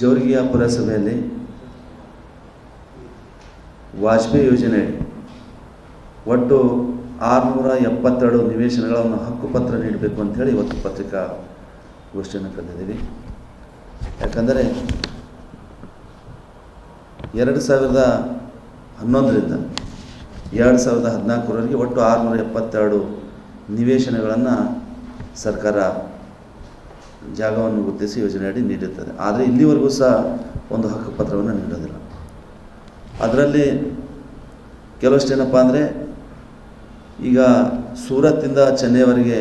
ಜೋರಿಗೆಯ ಪುರಸಭೆಯಲ್ಲಿ ವಾಜಪೇಯಿ ಯೋಜನೆ ಒಟ್ಟು 672 ನಿವೇಶನಗಳನ್ನು ಹಕ್ಕುಪತ್ರ ನೀಡಬೇಕು ಅಂಥೇಳಿ ಇವತ್ತು ಪತ್ರಿಕಾಗೋಷ್ಠಿಯನ್ನು ಕರೆದಿದ್ದೀವಿ. ಯಾಕಂದರೆ 2011ರಿಂದ 2014ರವರೆಗೆ ಒಟ್ಟು 672 ನಿವೇಶನಗಳನ್ನು ಸರ್ಕಾರ ಜಾಗವನ್ನು ಗುರುತಿಸಿ ಯೋಜನೆಯಡಿ ನೀಡುತ್ತದೆ. ಆದರೆ ಇಲ್ಲಿವರೆಗೂ ಸಹ ಒಂದು ಹಕ್ಕುಪತ್ರವನ್ನು ನೀಡೋದಿಲ್ಲ. ಅದರಲ್ಲಿ ಕೆಲವಷ್ಟೇನಪ್ಪ ಅಂದರೆ, ಈಗ ಸೂರತ್ತಿಂದ ಚೆನ್ನೈವರೆಗೆ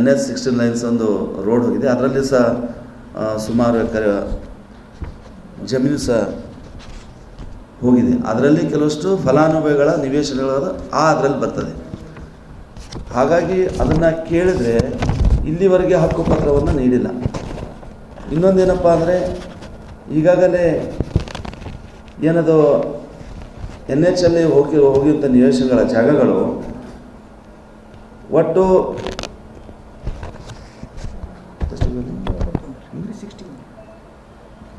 NH-16 ಒಂದು ರೋಡ್ ಹೋಗಿದೆ. ಅದರಲ್ಲಿ ಸಹ ಸುಮಾರು ಎಕರೆ ಜಮೀನು ಸಹ ಹೋಗಿದೆ. ಅದರಲ್ಲಿ ಕೆಲವಷ್ಟು ಫಲಾನುಭವಿಗಳ ನಿವೇಶನಗಳು ಅದರಲ್ಲಿ ಬರ್ತದೆ. ಹಾಗಾಗಿ ಅದನ್ನು ಕೇಳಿದರೆ ಇಲ್ಲಿವರೆಗೆ ಹಕ್ಕುಪತ್ರವನ್ನು ನೀಡಿಲ್ಲ. ಇನ್ನೊಂದೇನಪ್ಪ ಅಂದರೆ, ಈಗಾಗಲೇ ಏನದು NH-ಅಲ್ಲಿ ಹೋಗಿರುವಂಥ ನಿವೇಶನಗಳ ಜಾಗಗಳು ಒಟ್ಟು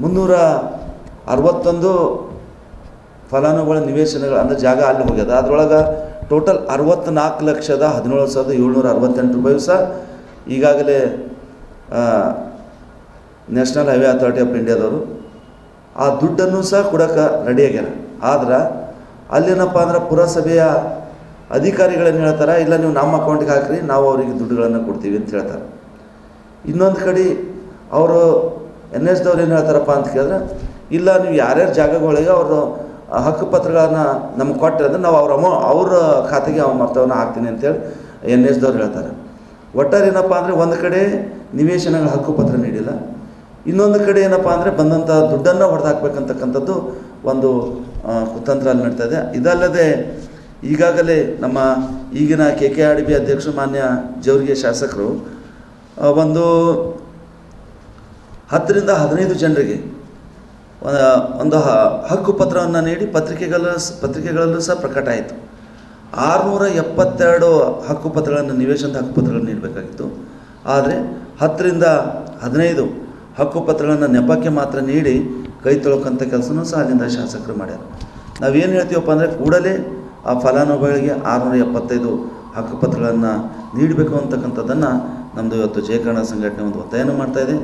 361 ಫಲಾನುಭವಿಗಳ ನಿವೇಶನಗಳು ಅಂದರೆ ಜಾಗ ಅಲ್ಲಿ ಹೋಗ್ಯದ. ಅದರೊಳಗೆ ಟೋಟಲ್ 64,17,768 ರೂಪಾಯಿ ಸಹ ಈಗಾಗಲೇ ನ್ಯಾಷನಲ್ ಹೈವೇ ಅಥಾರಿಟಿ ಆಫ್ ಇಂಡಿಯಾದವರು ಆ ದುಡ್ಡನ್ನು ಸಹ ಕೊಡೋಕೆ ರೆಡಿಯಾಗ್ಯಾರ. ಆದ್ರೆ ಅಲ್ಲೇನಪ್ಪ ಅಂದ್ರೆ ಪುರಸಭೆಯ ಅಧಿಕಾರಿಗಳೇನು ಹೇಳ್ತಾರೆ, ಇಲ್ಲ ನೀವು ನಮ್ಮ ಅಕೌಂಟಿಗೆ ಹಾಕಿರಿ, ನಾವು ಅವರಿಗೆ ದುಡ್ಡುಗಳನ್ನು ಕೊಡ್ತೀವಿ ಅಂತ ಹೇಳ್ತಾರೆ. ಇನ್ನೊಂದು ಕಡೆ ಅವರು NH-ದವ್ರು ಏನು ಹೇಳ್ತಾರಪ್ಪ ಅಂತ ಕೇಳಿದ್ರೆ, ಇಲ್ಲ ನೀವು ಯಾರ್ಯಾರ ಜಾಗಗಳಿಗೆ ಅವರು ಹಕ್ಕುಪತ್ರಗಳನ್ನು ನಮ್ಗೆ ಕೊಟ್ಟರೆ ಅಂದರೆ ನಾವು ಅವ್ರ ಖಾತೆಗೆ ಮೊತ್ತವನ್ನು ಹಾಕ್ತೀನಿ ಅಂತೇಳಿ NH-ದವ್ರು ಹೇಳ್ತಾರೆ. ಒಟ್ಟಾರೆ ಏನಪ್ಪ ಅಂದರೆ, ಒಂದು ಕಡೆ ನಿವೇಶನಗಳ ಹಕ್ಕುಪತ್ರ ನೀಡಿಲ್ಲ, ಇನ್ನೊಂದು ಕಡೆ ಏನಪ್ಪ ಅಂದರೆ ಬಂದಂಥ ದುಡ್ಡನ್ನು ಹೊಡೆದಾಕ್ಬೇಕಂತಕ್ಕಂಥದ್ದು ಒಂದು ಕುತಂತ್ರ ಅಲ್ಲಿ ನಡೀತಾ ಇದೆ. ಇದಲ್ಲದೆ ಈಗಾಗಲೇ ನಮ್ಮ ಈಗಿನ KKRDB ಅಧ್ಯಕ್ಷರು ಮಾನ್ಯ ಜೋರಿಗೆ ಶಾಸಕರು ಒಂದು 10ರಿಂದ 15 ಜನರಿಗೆ ಒಂದು ಹಕ್ಕುಪತ್ರವನ್ನು ನೀಡಿ ಪತ್ರಿಕೆಗಳಲ್ಲೂ ಸಹ ಪ್ರಕಟ ಆಯಿತು. 672 ಹಕ್ಕುಪತ್ರಗಳನ್ನು, ನಿವೇಶನದ ಹಕ್ಕುಪತ್ರಗಳನ್ನು ನೀಡಬೇಕಾಗಿತ್ತು. ಆದರೆ 10ರಿಂದ 15 ಹಕ್ಕುಪತ್ರಗಳನ್ನು ನೆಪಕ್ಕೆ ಮಾತ್ರ ನೀಡಿ ಕೈ ತೊಳ್ಕೊಂಥ ಕೆಲಸನೂ ಸಹ ಅಲ್ಲಿಂದ ಶಾಸಕರು ಮಾಡ್ಯಾರ. ನಾವೇನು ಹೇಳ್ತೀವಪ್ಪ ಅಂದರೆ, ಕೂಡಲೇ ಆ ಫಲಾನುಭವಿಗಳಿಗೆ 675 ಹಕ್ಕುಪತ್ರಗಳನ್ನು ನೀಡಬೇಕು ಅಂತಕ್ಕಂಥದ್ದನ್ನು ನಮ್ಮದು ಇವತ್ತು ಜಯ ಕನ್ನಡ ಸಂಘಟನೆ ಒಂದು ಒತ್ತಾಯನೂ ಮಾಡ್ತಾಯಿದೆ.